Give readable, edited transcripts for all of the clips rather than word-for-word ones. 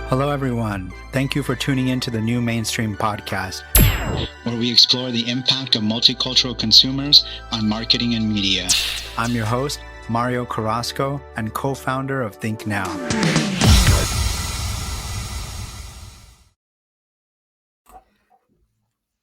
Hello, everyone. Thank you for tuning in to the New Mainstream Podcast, where we explore the impact of multicultural consumers on marketing and media. I'm your host, Mario Carrasco, and co-founder of Think Now.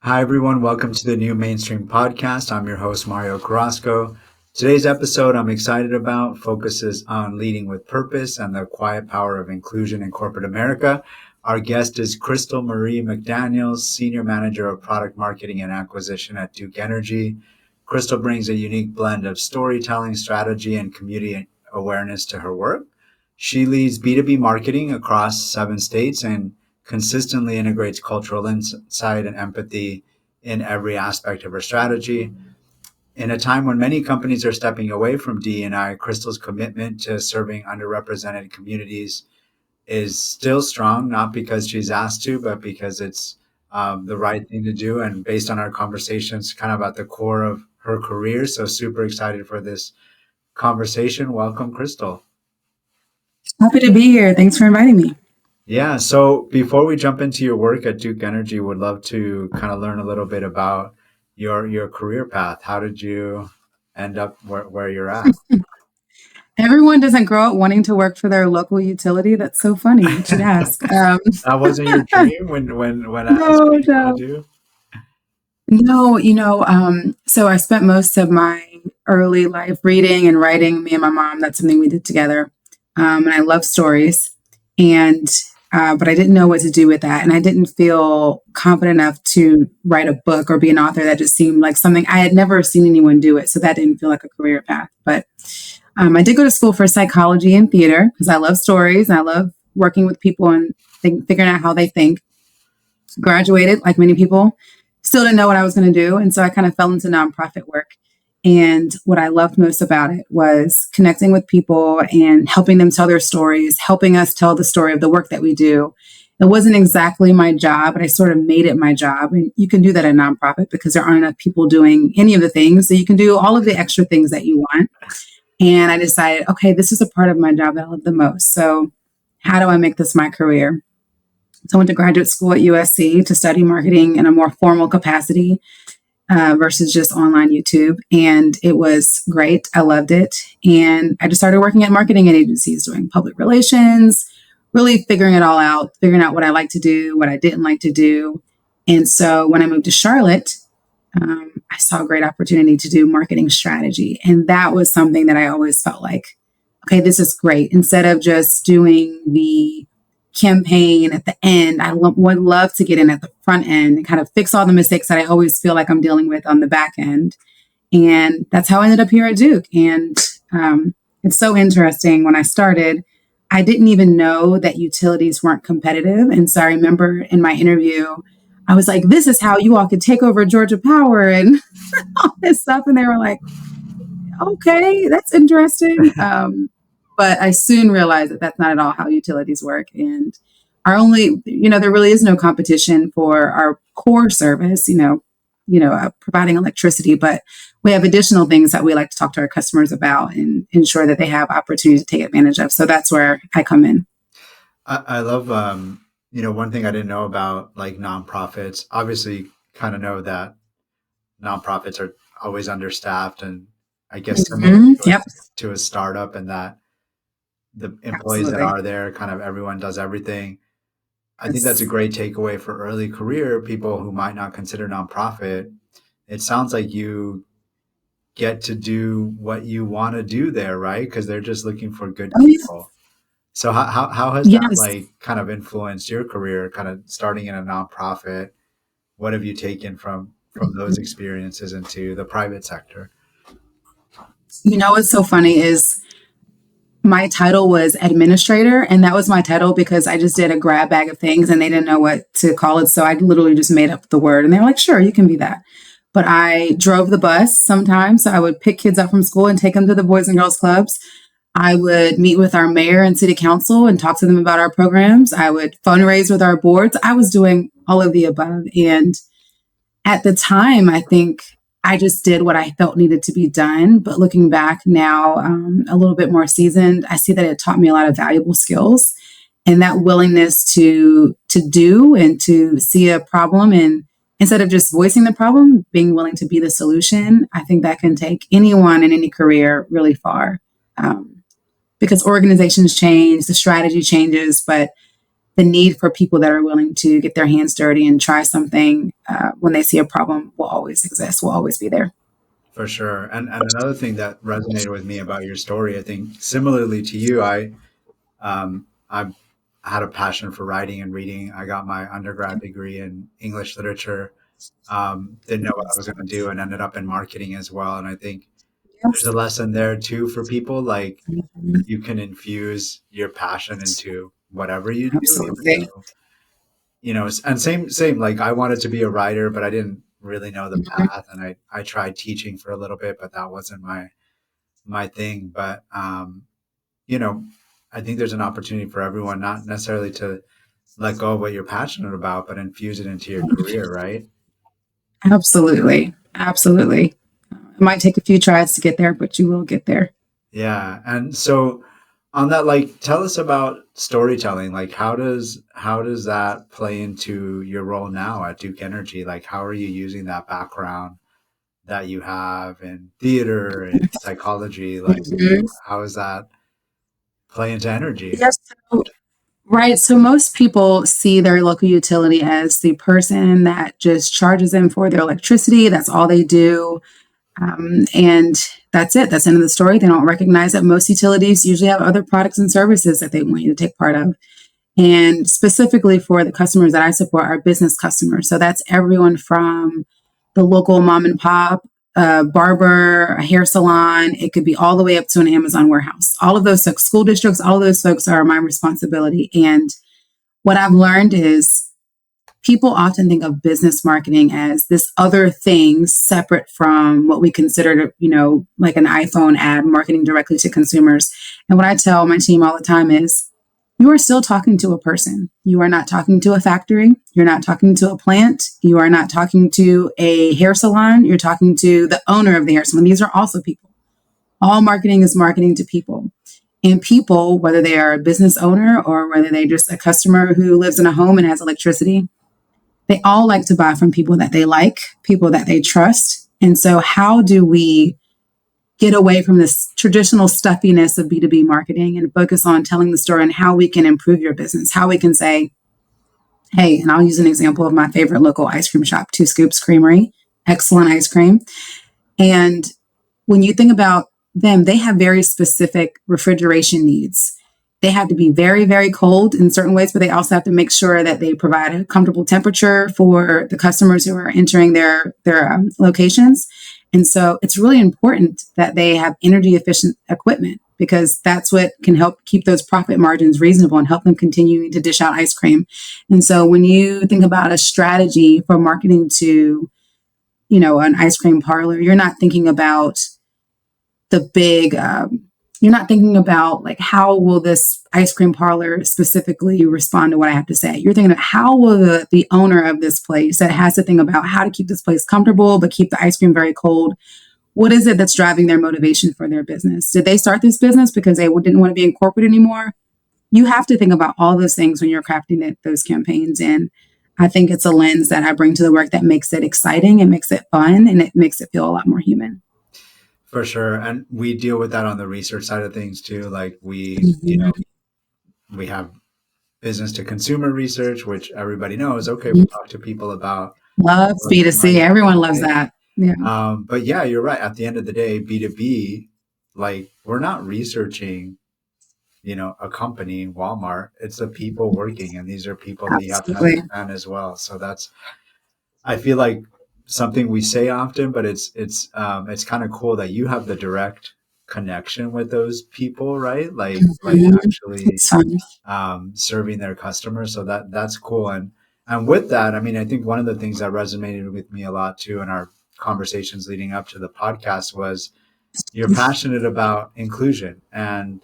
Hi, everyone. Welcome to the New Mainstream Podcast. I'm your host, Mario Carrasco. Today's episode I'm excited about focuses on leading with purpose and the quiet power of inclusion in corporate America. Our guest is Marie McDaniels, Senior Manager of Product Marketing and Acquisition at Duke Energy. Crystal brings a unique blend of storytelling, strategy, and community awareness to her work. She leads B2B marketing across 7 states and consistently integrates cultural insight and empathy in every aspect of her strategy. In a time when many companies are stepping away from D&I, Crystal's commitment to serving underrepresented communities is still strong, not because she's asked to, but because it's the right thing to do. And based on our conversations, kind of at the core of her career. So super excited for this conversation. Welcome, Crystal. Happy to be here. Thanks for inviting me. Yeah. So before we jump into your work at Duke Energy, would love to kind of learn a little bit about your career path. How did you end up where you're at? Everyone doesn't grow up wanting to work for their local utility. That's so funny. You should ask. That wasn't your dream when No. So I spent most of my early life reading and writing. Me and my mom, that's something we did together. And I love stories. But I didn't know what to do with that. And I didn't feel confident enough to write a book or be an author. That just seemed like something I had never seen anyone do it. So that didn't feel like a career path. But I did go to school for psychology and theater because I love stories. And I love working with people and figuring out how they think. Graduated, like many people, still didn't know what I was going to do. And so I kind of fell into nonprofit work. And what I loved most about it was connecting with people and helping them tell their stories, helping us tell the story of the work that we do. It wasn't exactly my job, but I sort of made it my job. And you can do that in nonprofit because there aren't enough people doing any of the things. So you can do all of the extra things that you want. And I decided, okay, this is a part of my job that I love the most. So how do I make this my career? So I went to graduate school at USC to study marketing in a more formal capacity. Versus just online YouTube. And it was great. I loved it. And I just started working at marketing agencies, doing public relations, really figuring it all out, figuring out what I liked to do, what I didn't like to do. And so when I moved to Charlotte, I saw a great opportunity to do marketing strategy. And that was something that I always felt like, okay, this is great. Instead of just doing the campaign at the end, I would love to get in at the front end and kind of fix all the mistakes that I always feel like I'm dealing with on the back end. And that's how I ended up here at Duke. And it's so interesting. When I started, I didn't even know that utilities weren't competitive. And so I remember in my interview, I was like, this is how you all could take over Georgia Power and all this stuff. And they were like, okay, that's interesting. But I soon realized that that's not at all how utilities work. And there really is no competition for our core service, providing electricity. But we have additional things that we like to talk to our customers about and ensure that they have opportunity to take advantage of. So that's where I come in. I love, one thing I didn't know about like nonprofits. Obviously, kind of know that nonprofits are always understaffed, and I guess similar to a startup, and that the employees that are there, kind of everyone does everything. I think that's a great takeaway for early career people who might not consider nonprofit. It sounds like you get to do what you want to do there, right? Because they're just looking for good people. So how has that like kind of influenced your career, kind of starting in a nonprofit? What have you taken from those experiences into the private sector? What's so funny is my title was administrator, and that was my title because I just did a grab bag of things and they didn't know what to call it. So I literally just made up the word and they were like, sure, you can be that. But I drove the bus sometimes. So I would pick kids up from school and take them to the Boys and Girls Clubs. I would meet with our mayor and city council and talk to them about our programs. I would fundraise with our boards. I was doing all of the above. And at the time, I think I just did what I felt needed to be done. But looking back now, a little bit more seasoned, I see that it taught me a lot of valuable skills. And that willingness to do and to see a problem, and instead of just voicing the problem, being willing to be the solution, I think that can take anyone in any career really far. Because organizations change, the strategy changes, but the need for people that are willing to get their hands dirty and try something when they see a problem will always exist, will always be there. For sure. And another thing that resonated with me about your story, I think similarly to you, I had a passion for writing and reading. I got my undergrad degree in English literature. Didn't know what I was going to do and ended up in marketing as well. And I think there's a Yes. lesson there too for people. Like Mhm. you can infuse your passion into whatever you do. Absolutely. So, and same, like I wanted to be a writer, but I didn't really know the Mhm. path. And I tried teaching for a little bit, but that wasn't my thing. But, you know, I think there's an opportunity for everyone, not necessarily to let go of what you're passionate about, but infuse it into your career, right? Absolutely. Absolutely. It might take a few tries to get there, but you will get there. Yeah. And so on that, like, tell us about storytelling. Like, how does that play into your role now at Duke Energy? Like, how are you using that background that you have in theater and psychology? Like, Mhm. how does that play into energy? Yes. Right. So most people see their local utility as the person that just charges them for their electricity. That's all they do. And that's it. That's the end of the story. They don't recognize that most utilities usually have other products and services that they want you to take part of. And specifically for the customers that I support are business customers. So that's everyone from the local mom and pop, barber, a hair salon. It could be all the way up to an Amazon warehouse. All of those folks, school districts, all of those folks are my responsibility. And what I've learned is people often think of business marketing as this other thing separate from what we consider, like an iPhone ad marketing directly to consumers. And what I tell my team all the time is you are still talking to a person. You are not talking to a factory. You're not talking to a plant. You are not talking to a hair salon. You're talking to the owner of the hair salon. These are also people. All marketing is marketing to people. And people, whether they are a business owner or whether they're just a customer who lives in a home and has electricity, they all like to buy from people that they like, people that they trust. And so, how do we get away from this traditional stuffiness of B2B marketing and focus on telling the story and how we can improve your business? How we can say, hey, and I'll use an example of my favorite local ice cream shop, Two Scoops Creamery, excellent ice cream. And when you think about them, they have very specific refrigeration needs. They have to be very, very cold in certain ways, but they also have to make sure that they provide a comfortable temperature for the customers who are entering their locations. And so it's really important that they have energy efficient equipment because that's what can help keep those profit margins reasonable and help them continue to dish out ice cream. And so when you think about a strategy for marketing to, an ice cream parlor, you're not thinking about the big you're not thinking about like how will this ice cream parlor specifically respond to what I have to say. You're thinking of how will the owner of this place that has to think about how to keep this place comfortable but keep the ice cream very cold, what is it that's driving their motivation for their business? Did they start this business because they didn't want to be in corporate anymore? You have to think about all those things when you're crafting those campaigns. And I think it's a lens that I bring to the work that makes it exciting, it makes it fun, and it makes it feel a lot more human. For sure. And we deal with that on the research side of things too. Like Mhm. we have business to consumer research, which everybody knows. Okay, we talk to people about Loves what's the B2C. right Everyone loves right? that. Yeah, But yeah, you're right. At the end of the day, B2B, like we're not researching, a company, Walmart. It's the people working, and these are people that you have to absolutely. understand as well. So I feel like something we say often, but it's kind of cool that you have the direct connection with those people, right? Like Mhm. actually It's fun. serving their customers. So that's cool. And with that, I mean, I think one of the things that resonated with me a lot too in our conversations leading up to the podcast was you're passionate about inclusion and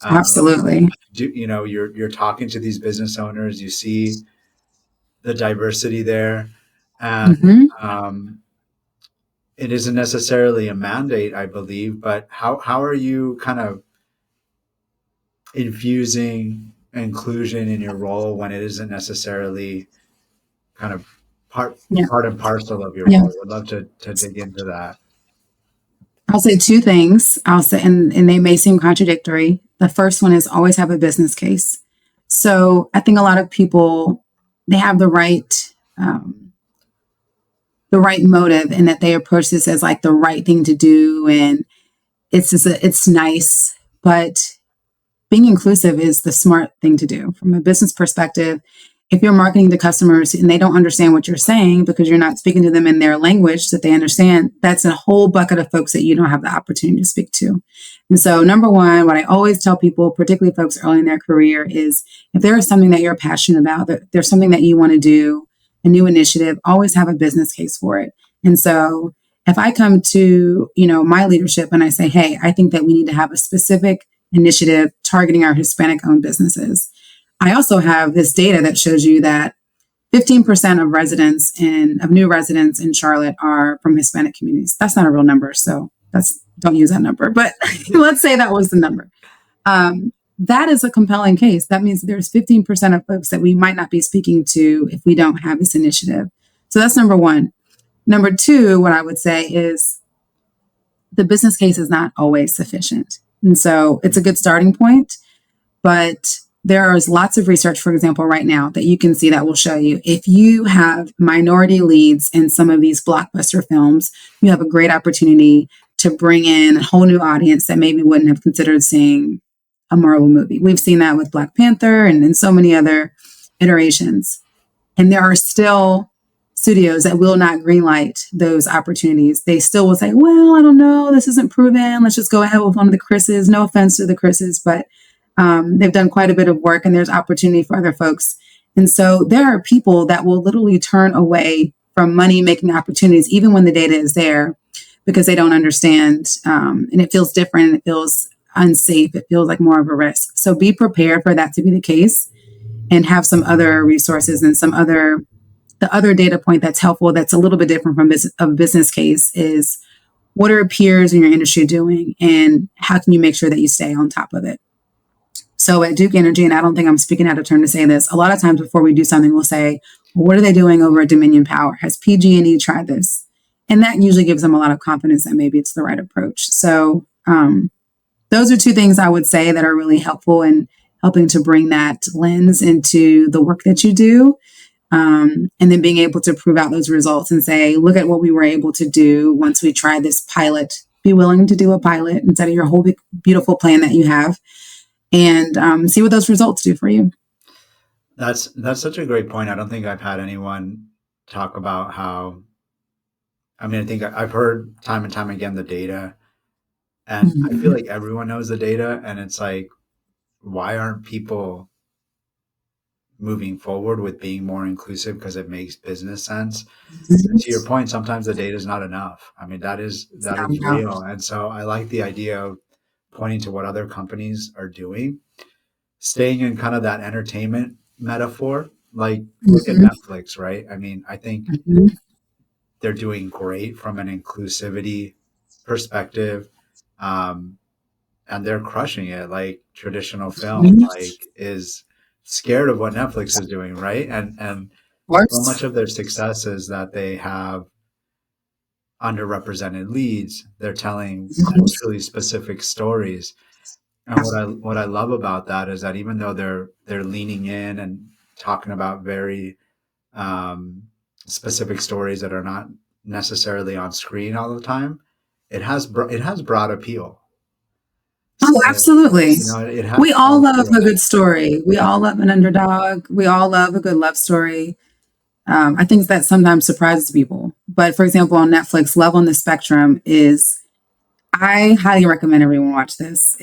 um, Absolutely. you're talking to these business owners, you see the diversity there, and Hmm. um, it isn't necessarily a mandate, I believe, but how are you kind of infusing inclusion in your role when it isn't necessarily kind of part Yeah. part and parcel of your Yeah. role? Would love to dig into that. I'll say two things. I'll say, and they may seem contradictory. The first one is always have a business case. So I think a lot of people, they have the right motive, and that they approach this as like the right thing to do. And it's nice, but being inclusive is the smart thing to do from a business perspective. If you're marketing to customers and they don't understand what you're saying because you're not speaking to them in their language that they understand, that's a whole bucket of folks that you don't have the opportunity to speak to. And so, number one, what I always tell people, particularly folks early in their career, is if there is something that you're passionate about, that there's something that you want to do, a new initiative, always have a business case for it. And so, if I come to, my leadership and I say, hey, I think that we need to have a specific initiative targeting our Hispanic owned businesses. I also have this data that shows you that 15% of new residents in Charlotte are from Hispanic communities. That's not a real number, so don't use that number. But let's say that was the number. That is a compelling case. That means there's 15% of folks that we might not be speaking to if we don't have this initiative. So that's number one. Number two, what I would say is the business case is not always sufficient. And so it's a good starting point, but there is lots of research, for example, right now that you can see that will show you if you have minority leads in some of these blockbuster films, you have a great opportunity to bring in a whole new audience that maybe wouldn't have considered seeing a Marvel movie. We've seen that with Black Panther and in so many other iterations. And there are still studios that will not greenlight those opportunities. They still will say, well, I don't know, this isn't proven. Let's just go ahead with one of the Chris's. No offense to the Chris's, but they've done quite a bit of work and there's opportunity for other folks. And so there are people that will literally turn away from money-making opportunities, even when the data is there, because they don't understand. And it feels different. It feels unsafe. It feels like more of a risk. So be prepared for that to be the case and have some other resources and the other data point that's helpful, that's a little bit different from a business case, is what are peers in your industry doing and how can you make sure that you stay on top of it? So at Duke Energy, and I don't think I'm speaking out of turn to say this, a lot of times before we do something, we'll say, well, what are they doing over at Dominion Power? Has PG&E tried this? And that usually gives them a lot of confidence that maybe it's the right approach. So those are two things I would say that are really helpful in helping to bring that lens into the work that you do. And then being able to prove out those results and say, look at what we were able to do once we tried this pilot. Be willing to do a pilot instead of your whole big, beautiful plan that you have, and see what those results do for you. That's such a great point. I don't think I've had anyone talk about how, I think I've heard time and time again the data, and I feel like everyone knows the data, and it's like, why aren't people moving forward with being more inclusive because it makes business sense? To your point, sometimes the data is not enough. That is real. And so I like the idea of pointing to what other companies are doing, staying in kind of that entertainment metaphor, like look at Netflix, right? I think they're doing great from an inclusivity perspective. And they're crushing it. Like traditional film, is scared of what Netflix is doing, right? And so much of their success is that they have underrepresented leads. They're telling culturally specific stories. And what I love about that is that even though they're leaning in and talking about very specific stories that are not necessarily on screen all the time, it has broad appeal. Oh, absolutely. We all love a good story. We all love an underdog. We all love a good love story. I think that sometimes surprises people. But for example, on Netflix, Love on the Spectrum I highly recommend everyone watch this.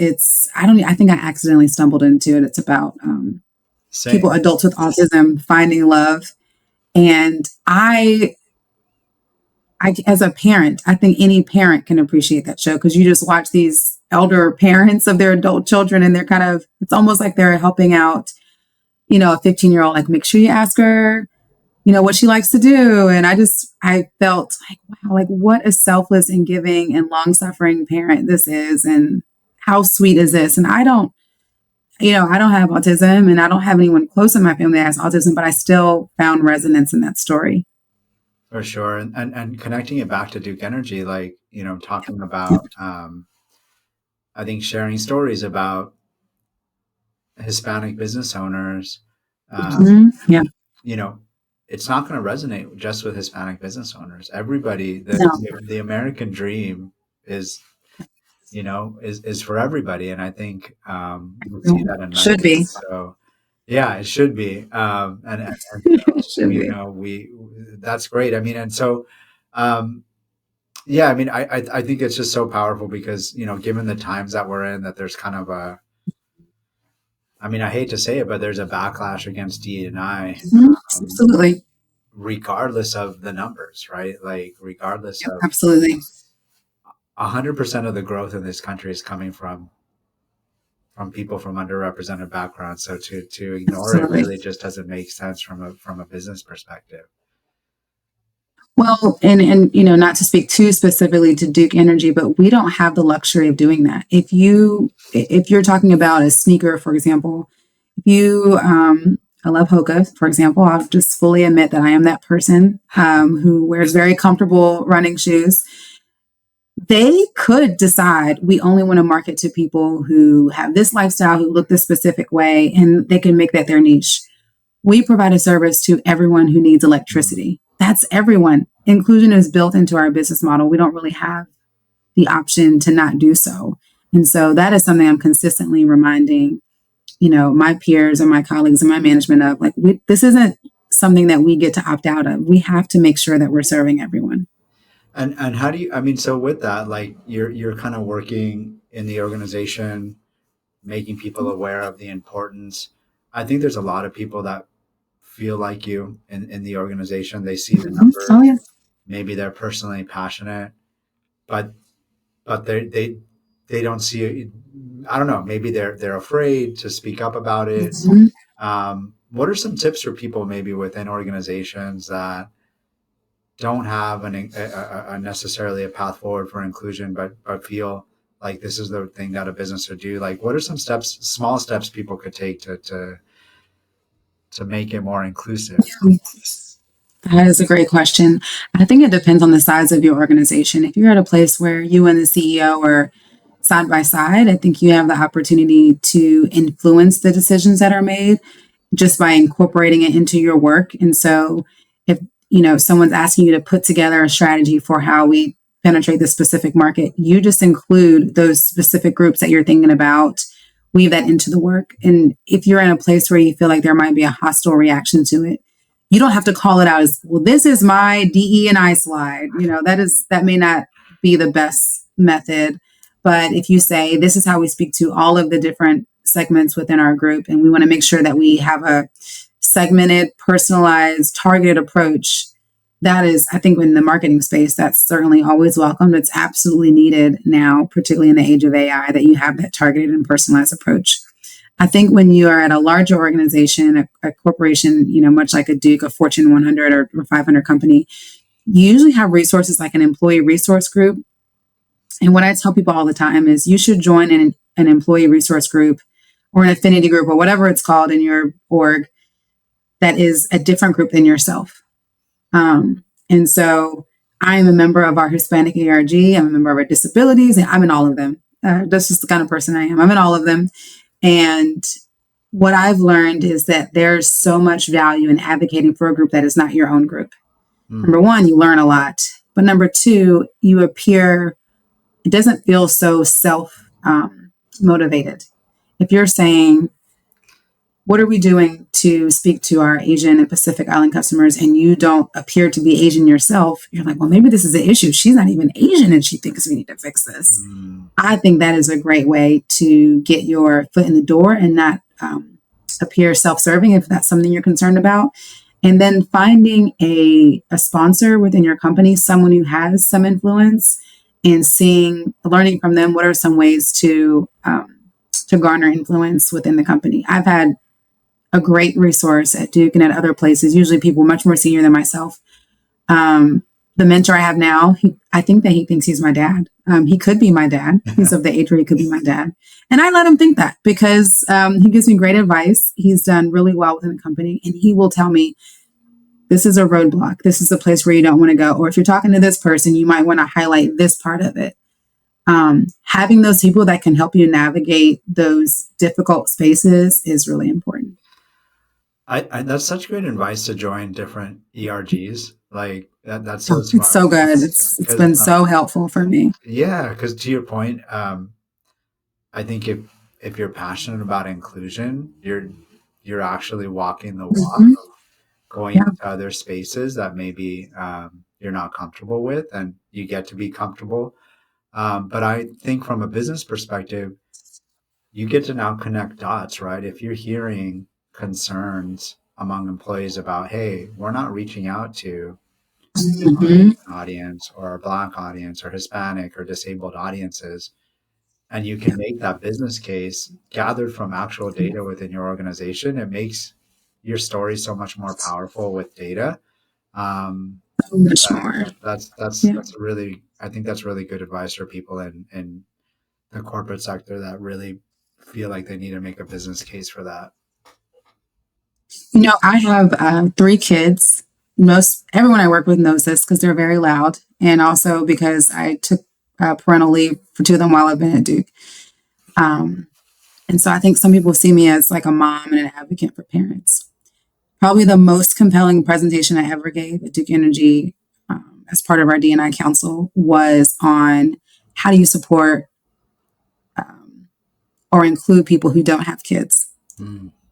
I think I accidentally stumbled into it. It's about adults with autism, finding love. And I, as a parent, I think any parent can appreciate that show because you just watch these elder parents of their adult children and it's almost like they're helping out, a 15-year-old, like make sure you ask her, what she likes to do. And I felt like, wow, like what a selfless and giving and long-suffering parent this is. And how sweet is this? And I don't have autism and I don't have anyone close in my family that has autism, but I still found resonance in that story. For sure. And connecting it back to Duke Energy, like, talking Yep. about, I think sharing stories about Hispanic business owners, Yeah. you know, it's not going to resonate just with Hispanic business owners. Everybody, No. the American dream is, is for everybody. And I think we see that in Should medicine. be. So yeah, it should be. And Should be. that's great. I mean, and so, yeah, I mean, I think it's just so powerful because, given the times that we're in, that there's kind of I mean, I hate to say it, but there's a backlash against D&I, um, Absolutely. regardless of the numbers, right? Like, regardless of Absolutely. 100% of the growth in this country is coming from people from underrepresented backgrounds. So to ignore it Absolutely. really just doesn't make sense from a business perspective. Well, and not to speak too specifically to Duke Energy, but we don't have the luxury of doing that. If you're talking about a sneaker, for example, if you I love Hoka, for example. I'll just fully admit that I am that person who wears very comfortable running shoes. They could decide we only want to market to people who have this lifestyle, who look this specific way, and they can make that their niche. We provide a service to everyone who needs electricity. That's everyone. Inclusion is built into our business model. We don't really have the option to not do so. And so that is something I'm consistently reminding, my peers and my colleagues and my management of, like, this isn't something that we get to opt out of. We have to make sure that we're serving everyone. And how do you, I mean, so with that, like, you're kind of working in the organization, making people aware of the importance. I think there's a lot of people that feel like you in the organization. They see the Oh, numbers. yeah. Maybe they're personally passionate, but they don't see it. I don't know. Maybe they're afraid to speak up about it. Mhm. What are some tips for people maybe within organizations that don't have a necessarily a path forward for inclusion, but feel like this is the thing that a business would do? Like, what are some small steps people could take to make it more inclusive? That is a great question. I think it depends on the size of your organization. If you're at a place where you and the CEO are side by side, I think you have the opportunity to influence the decisions that are made just by incorporating it into your work. And so if someone's asking you to put together a strategy for how we penetrate this specific market, you just include those specific groups that you're thinking about, weave that into the work. And if you're in a place where you feel like there might be a hostile reaction to it, you don't have to call it out as, well, this is my DE&I slide. That may not be the best method. But if you say, this is how we speak to all of the different segments within our group, and we want to make sure that we have a segmented, personalized, targeted approach, that is, I think, in the marketing space, that's certainly always welcome. It's absolutely needed now, particularly in the age of AI, that you have that targeted and personalized approach. I think when you are at a larger organization, a corporation, much like a Duke, a Fortune 100 or 500 company, you usually have resources like an employee resource group. And what I tell people all the time is you should join an employee resource group or an affinity group or whatever it's called in your org that is a different group than yourself. And so I am a member of our Hispanic ARG. I'm a member of our disabilities, and I'm in all of them. That's just the kind of person I am. I'm in all of them. And what I've learned is that there's so much value in advocating for a group that is not your own group. Number one, you learn a lot. But number two, it doesn't feel so self motivated. If you're saying, what are we doing to speak to our Asian and Pacific Island customers, and you don't appear to be Asian yourself, you're like, well, maybe this is the issue. She's not even Asian and she thinks we need to fix this. I think that is a great way to get your foot in the door and not appear self-serving if that's something you're concerned about. And then finding a sponsor within your company, someone who has some influence, and learning from them, what are some ways to garner influence within the company. I've had a great resource at Duke and at other places, usually people much more senior than myself. The mentor I have now, I think that he thinks he's my dad. He could be my dad. He's of the age where he could be my dad. And I let him think that because he gives me great advice. He's done really well within the company. And he will tell me, this is a roadblock. This is a place where you don't want to go. Or if you're talking to this person, you might want to highlight this part of it. Having those people that can help you navigate those difficult spaces is really important. That's such great advice to join different ERGs. Like that's so smart. It's so good. It's been so helpful for me. Yeah, because to your point, I think if you're passionate about inclusion, you're actually walking the walk, going into other spaces that maybe you're not comfortable with, and you get to be comfortable. But I think from a business perspective, you get to now connect dots, right? If you're hearing concerns among employees about, hey, we're not reaching out to an audience or a Black audience or Hispanic or disabled audiences, and you can make that business case gathered from actual data within your organization, it makes your story so much more powerful with data. Much more. That's really, I think that's really good advice for people in the corporate sector that really feel like they need to make a business case for that. I have 3 kids. Everyone I work with knows this because they're very loud, and also because I took parental leave for 2 of them while I've been at Duke. And so I think some people see me as like a mom and an advocate for parents. Probably the most compelling presentation I ever gave at Duke Energy as part of our D&I Council was on how do you support or include people who don't have kids.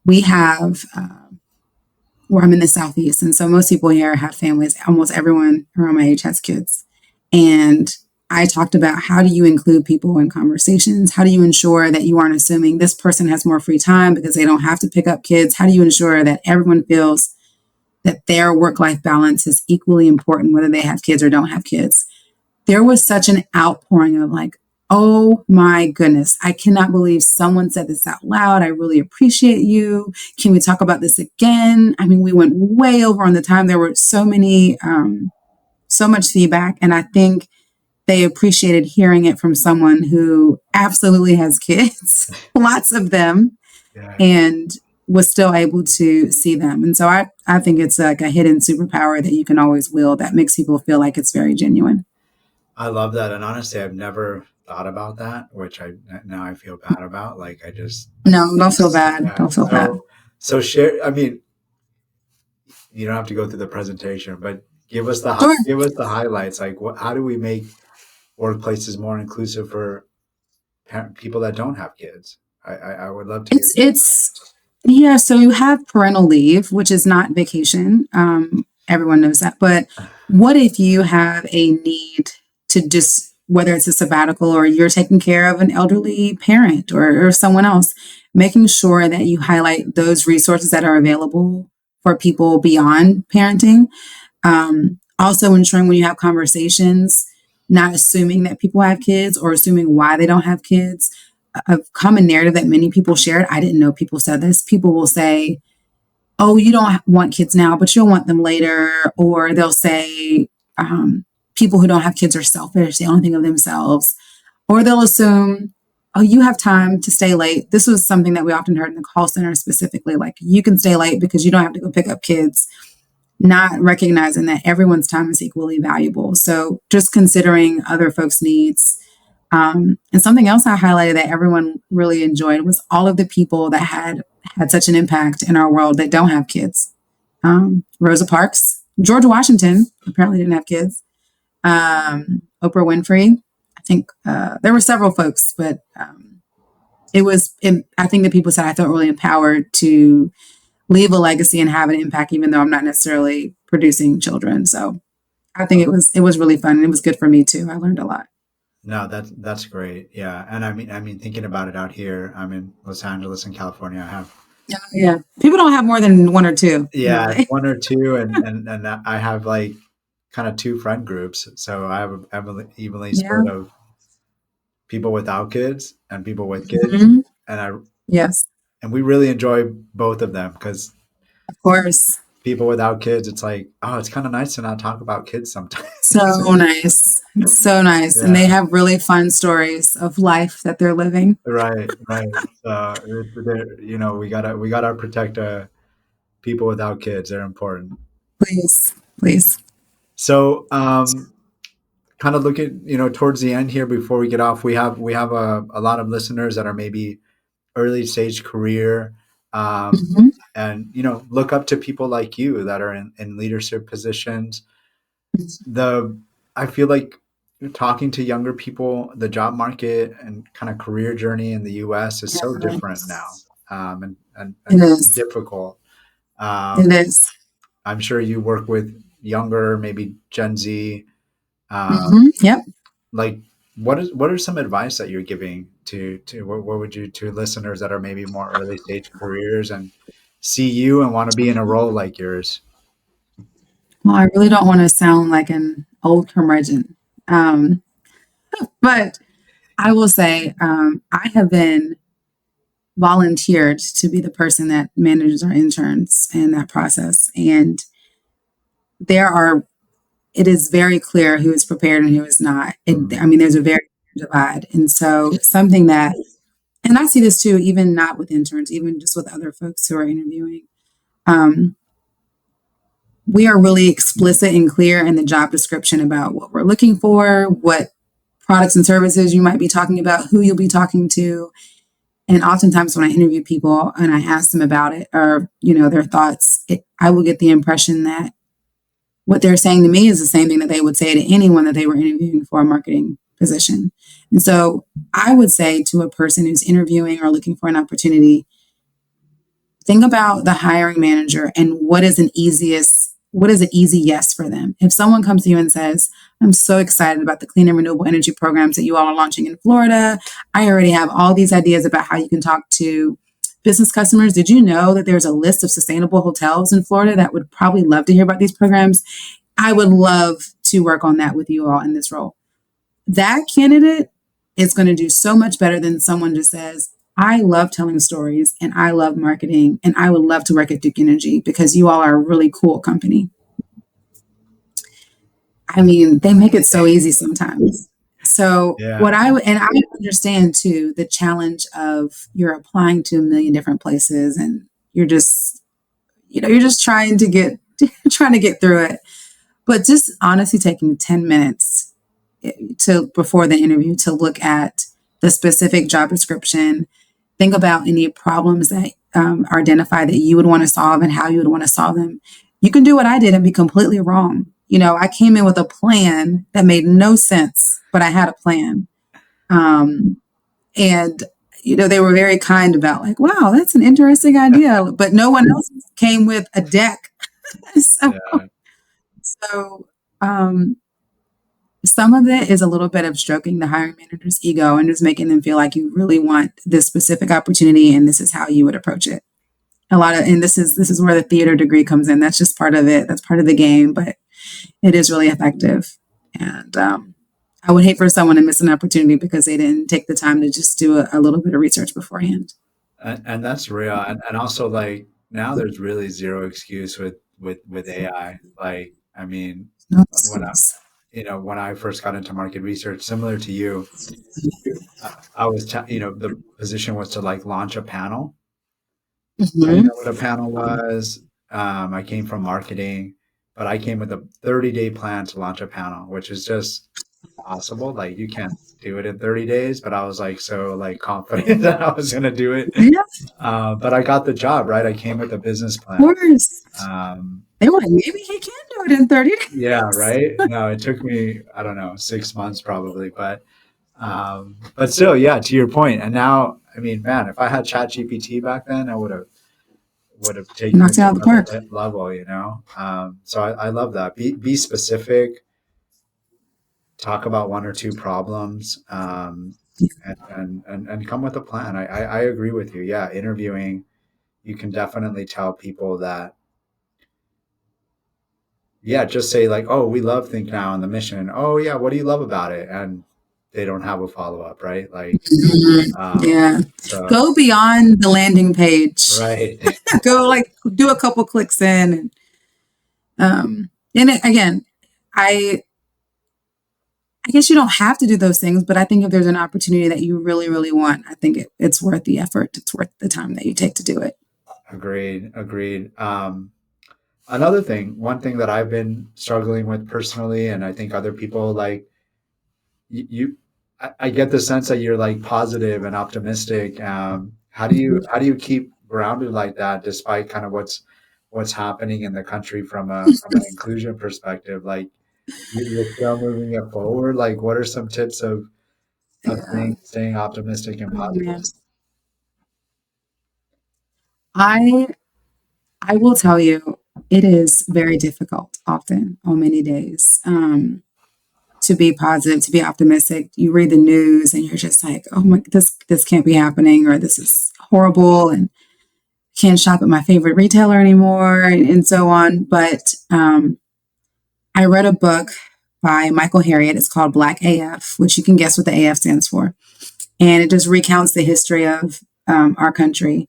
We have, where I'm in the Southeast, and so most people here have families. Almost everyone around my age has kids. And I talked about how do you include people in conversations? How do you ensure that you aren't assuming this person has more free time because they don't have to pick up kids? How do you ensure that everyone feels that their work-life balance is equally important, whether they have kids or don't have kids? There was such an outpouring of like, oh my goodness, I cannot believe someone said this out loud. I really appreciate you. Can we talk about this again? I mean, we went way over on the time. There were so much feedback. And I think they appreciated hearing it from someone who absolutely has kids, lots of them, and was still able to see them. And so I think it's like a hidden superpower that you can always wield that makes people feel like it's very genuine. I love that. And honestly, I've never thought about that, which now I feel bad about. Like No, don't feel bad. Yeah. Don't feel bad. So share, I mean, you don't have to go through the presentation, but give us the highlights. Like how do we make workplaces more inclusive for people that don't have kids? I would love to. So you have parental leave, which is not vacation. Everyone knows that. But what if you have a need to just, whether it's a sabbatical or you're taking care of an elderly parent or someone else, making sure that you highlight those resources that are available for people beyond parenting. Also ensuring when you have conversations, not assuming that people have kids or assuming why they don't have kids. A common narrative that many people shared, I didn't know people said this. People will say, oh, you don't want kids now, but you'll want them later. Or they'll say, people who don't have kids are selfish. They only think of themselves. Or they'll assume, oh, you have time to stay late. This was something that we often heard in the call center specifically, like you can stay late because you don't have to go pick up kids, not recognizing that everyone's time is equally valuable. So just considering other folks' needs. And something else I highlighted that everyone really enjoyed was all of the people that had such an impact in our world that don't have kids. Rosa Parks, George Washington apparently didn't have kids. Oprah Winfrey. I think there were several folks, but I think the people said I felt really empowered to leave a legacy and have an impact, even though I'm not necessarily producing children. So I think it was really fun, and it was good for me too. I learned a lot. No, that's great. Yeah. And I mean, thinking about it out here, I'm in Los Angeles in California. I have. Yeah. People don't have more than 1 or 2. Yeah. Really. 1 or 2. And I have like kind of 2 friend groups. So I have evenly split of people without kids and people with kids. Mm-hmm. And we really enjoy both of them because of course people without kids, it's like, oh, it's kind of nice to not talk about kids sometimes. So nice. It's so nice. And they Yeah. have really fun stories of life that they're living. Right. Right. So, we gotta protect people without kids. They're important. Please, please. So, kind of looking, towards the end here before we get off, we have a lot of listeners that are maybe early stage career, um, Hmm. and look up to people like you that are in leadership positions. The I feel like talking to younger people, the job market and kind of career journey in the U.S. is so Yeah, different now, and it is. difficult. It Um, is. I'm sure you work with younger, maybe Gen Z. Um, Yep. like, what are some advice that you're giving to what would you to listeners that are maybe more early stage careers and see you and want to be in a role like yours? Well, I really don't want to sound like an old curmudgeon. Um, but I will say, I have been volunteered to be the person that manages our interns in that process. And there are, it is very clear who is prepared and who is not. Mhm. I mean, there's a very clear divide. And so something that, and I see this too, even not with interns, even just with other folks who are interviewing. Um, we are really explicit and clear in the job description about what we're looking for, what products and services you might be talking about, who you'll be talking to. And oftentimes when I interview people and I ask them about it or, their thoughts, I will get the impression that what they're saying to me is the same thing that they would say to anyone that they were interviewing for a marketing position. And so I would say to a person who's interviewing or looking for an opportunity, think about the hiring manager and what is an easy yes for them. If someone comes to you and says, I'm so excited about the clean and renewable energy programs that you all are launching in Florida. I already have all these ideas about how you can talk to business customers. Did you know that there's a list of sustainable hotels in Florida that would probably love to hear about these programs? I would love to work on that with you all in this role. That candidate is going to do so much better than someone just says, I love telling stories and I love marketing and I would love to work at Duke Energy because you all are a really cool company. I mean, they make it so easy sometimes. So Yeah. and I understand too the challenge of you're applying to a million different places and you're just trying to get trying to get through it. But just honestly taking 10 minutes to before the interview to look at the specific job description, think about any problems that are identified that you would want to solve and how you would want to solve them. You can do what I did and be completely wrong. I came in with a plan that made no sense, but I had a plan. Um, and they were very kind about like, wow, that's an interesting idea, but no one else came with a deck. so, Yeah. so um, some of it is a little bit of stroking the hiring manager's ego and just making them feel like you really want this specific opportunity and this is how you would approach it. And this is where the theater degree comes in. That's just part of it. That's part of the game, but it is really effective. And I would hate for someone to miss an opportunity because they didn't take the time to just do a little bit of research beforehand. And that's real. And also, like, now there's really zero excuse with AI. Like, I mean, No when I excuse. when I first got into market research, similar to you, I was the position was to like launch a panel. I didn't Hmm. know what a panel was. I came from marketing, but I came with a 30-day plan to launch a panel, which is just possible. Like, you can't do it in 30 days, but I was like so like confident that I was going to do it. Yeah, But I got the job, right? I came with a business of plan. course. Um, They were like, maybe he can do it in 30 yeah, days. right. No, it took me, I don't know, 6 months probably, but still, yeah, to your point. And now, I mean, man, if I had Chat GPT back then, I would have taken it Knocked it to out of the another park. level. So I love that. Be specific, talk about one or two problems, and come with a plan. I agree with you. Yeah, interviewing, you can definitely tell people that, yeah, just say like, oh, we love Think Now and the mission. Oh yeah, what do you love about it? And they don't have a follow up, right? Like, Mhm. um, Yeah. so Go beyond the landing page. right. Go like do a couple clicks in. And again, I I guess you don't have to do those things, but I think if there's an opportunity that you really, really want, I think it's worth the effort. It's worth the time that you take to do it. Agreed. Another thing, one thing that I've been struggling with personally, and I think other people like you, I get the sense that you're like positive and optimistic. How do you keep grounded like that despite kind of what's happening in the country from an inclusion perspective? Like you're still moving it forward. Like, what are some tips of Yeah. staying optimistic and Oh positive? man. I I will tell you, it is very difficult often on many days. To be positive, to be optimistic. You read the news and you're just like, oh my, this can't be happening, or this is horrible, and can't shop at my favorite retailer anymore, and so on. But I read a book by Michael Harriot. It's called Black AF, which you can guess what the AF stands for. And it just recounts the history of our country.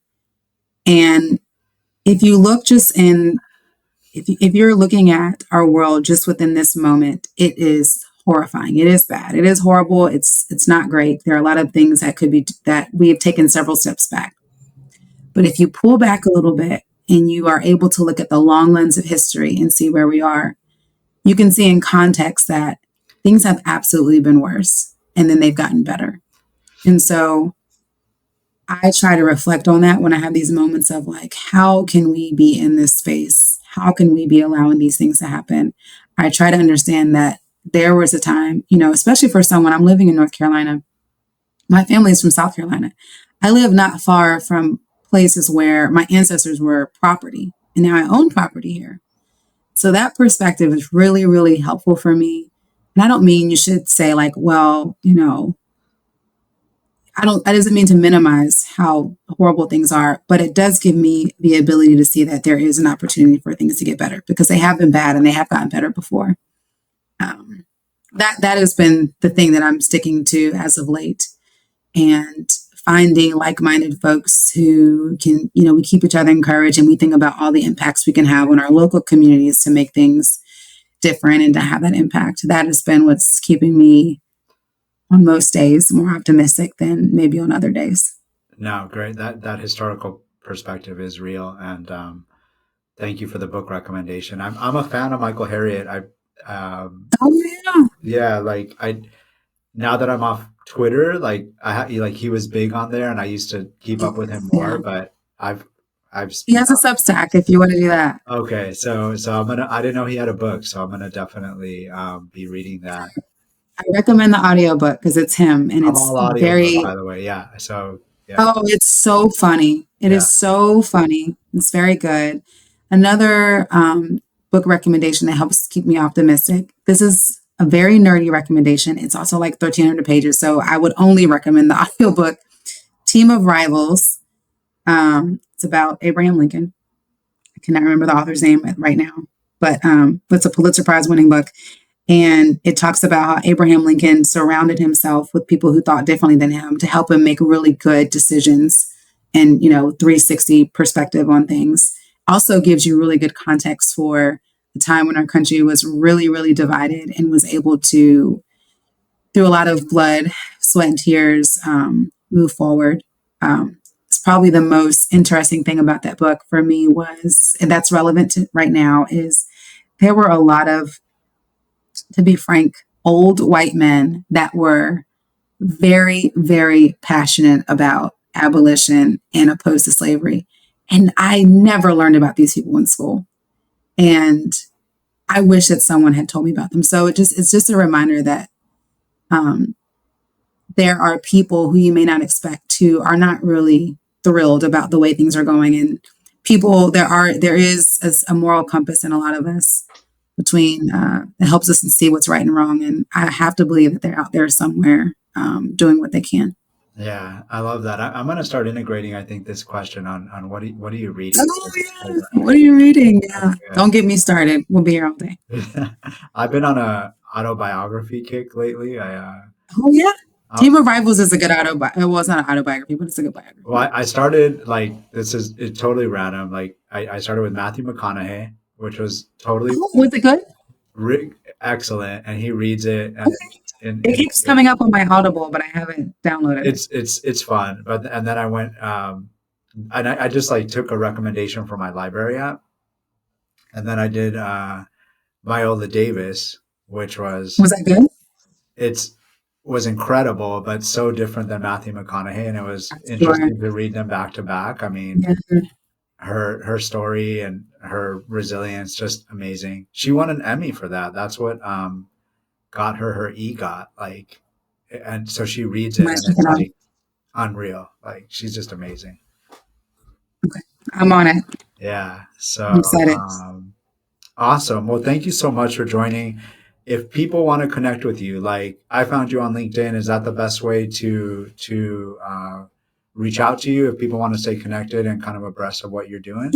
And if you look just in, if you're looking at our world just within this moment, it is horrifying. It is bad. It is horrible. It's not great. There are a lot of things that could be that we have taken several steps back. But if you pull back a little bit and you are able to look at the long lens of history and see where we are, you can see in context that things have absolutely been worse and then they've gotten better. And so I try to reflect on that when I have these moments of like, how can we be in this space? How can we be allowing these things to happen? I try to understand that there was a time, especially for someone, I'm living in North Carolina. My family is from South Carolina. I live not far from places where my ancestors were property, and now I own property here. So that perspective is really, really helpful for me. And I don't mean you should say like, well, that doesn't mean to minimize how horrible things are, but it does give me the ability to see that there is an opportunity for things to get better, because they have been bad and they have gotten better before. Um, that has been the thing that I'm sticking to as of late, and finding like-minded folks who can, we keep each other encouraged and we think about all the impacts we can have on our local communities to make things different and to have that impact. That has been what's keeping me on most days more optimistic than maybe on other days. No, great. That historical perspective is real, and thank you for the book recommendation. I'm a fan of Michael Harriot. Oh yeah. Yeah, like I now that I'm off Twitter, like he was big on there, and I used to keep up with him more. Yeah. But I've He has a Substack if you want to do that. okay, so I didn't know he had a book, so I'm gonna definitely be reading that. I recommend the audiobook because it's him and I'm it's all audiobook, very, by the way. Yeah, so yeah, oh, it's so funny. It yeah. is so funny. It's very good. Another book recommendation that helps keep me optimistic. This is a very nerdy recommendation. It's also like 1,300 pages. So I would only recommend the audiobook, Team of Rivals. It's about Abraham Lincoln. I cannot remember the author's name right now, but it's a Pulitzer Prize winning book. And it talks about how Abraham Lincoln surrounded himself with people who thought differently than him to help him make really good decisions and, 360 perspective on things. Also gives you really good context for the time when our country was really, really divided and was able to, through a lot of blood, sweat, and tears, move forward. It's probably the most interesting thing about that book for me was, and that's relevant to right now, is there were a lot of, to be frank, old white men that were very, very passionate about abolition and opposed to slavery. And I never learned about these people in school. And I wish that someone had told me about them. So it's just a reminder that um, there are people who you may not expect who are not really thrilled about the way things are going. And there is a moral compass in a lot of us between that helps us see what's right and wrong. And I have to believe that they're out there somewhere doing what they can. Yeah, I love that. I'm going to start integrating, I think, this question on what are you reading? Oh, yeah. What are you reading? Yeah. Don't get me started. We'll be here all day. I've been on a autobiography kick lately. Oh, yeah. Team of Rivals is a good autobiography. Well, it's not an autobiography, but it's a good biography. Well, I started like it's totally random. Like I started with Matthew McConaughey, which was totally was it good? excellent, and he reads it, and Okay. It keeps coming up on my Audible, but I haven't downloaded it. It's fun. And then I went and I just like took a recommendation from my library app, and then I did Viola Davis, which was that good? Was incredible, but so different than Matthew McConaughey, and it was Sure. interesting to read them back to back. I mean, Yeah. her story and her resilience, just amazing. She won an Emmy for that. That's what got her EGOT. Like, and so she reads it, Might and check it's it out. like unreal. Like, she's just amazing. Okay. I'm on it. Yeah. So I'm excited. awesome. Well, thank you so much for joining. If people want to connect with you, like I found you on LinkedIn, is that the best way to reach out to you if people want to stay connected and kind of abreast of what you're doing?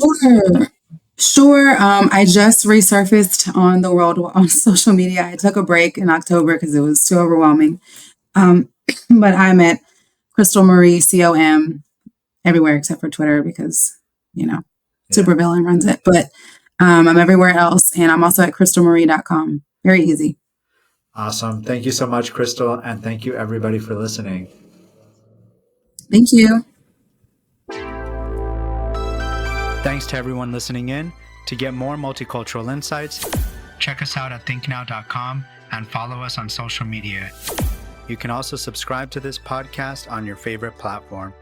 Sure. I just resurfaced on the world on social media. I took a break in October because it was too overwhelming. But I'm at Crystal Marie COM everywhere except for Twitter because, Supervillain runs it. But I'm everywhere else. And I'm also at crystalmarie.com. Very easy. Awesome. Thank you so much, Crystal. And thank you, everybody, for listening. Thank you. Thanks to everyone listening in. To get more multicultural insights, check us out at thinknow.com and follow us on social media. You can also subscribe to this podcast on your favorite platform.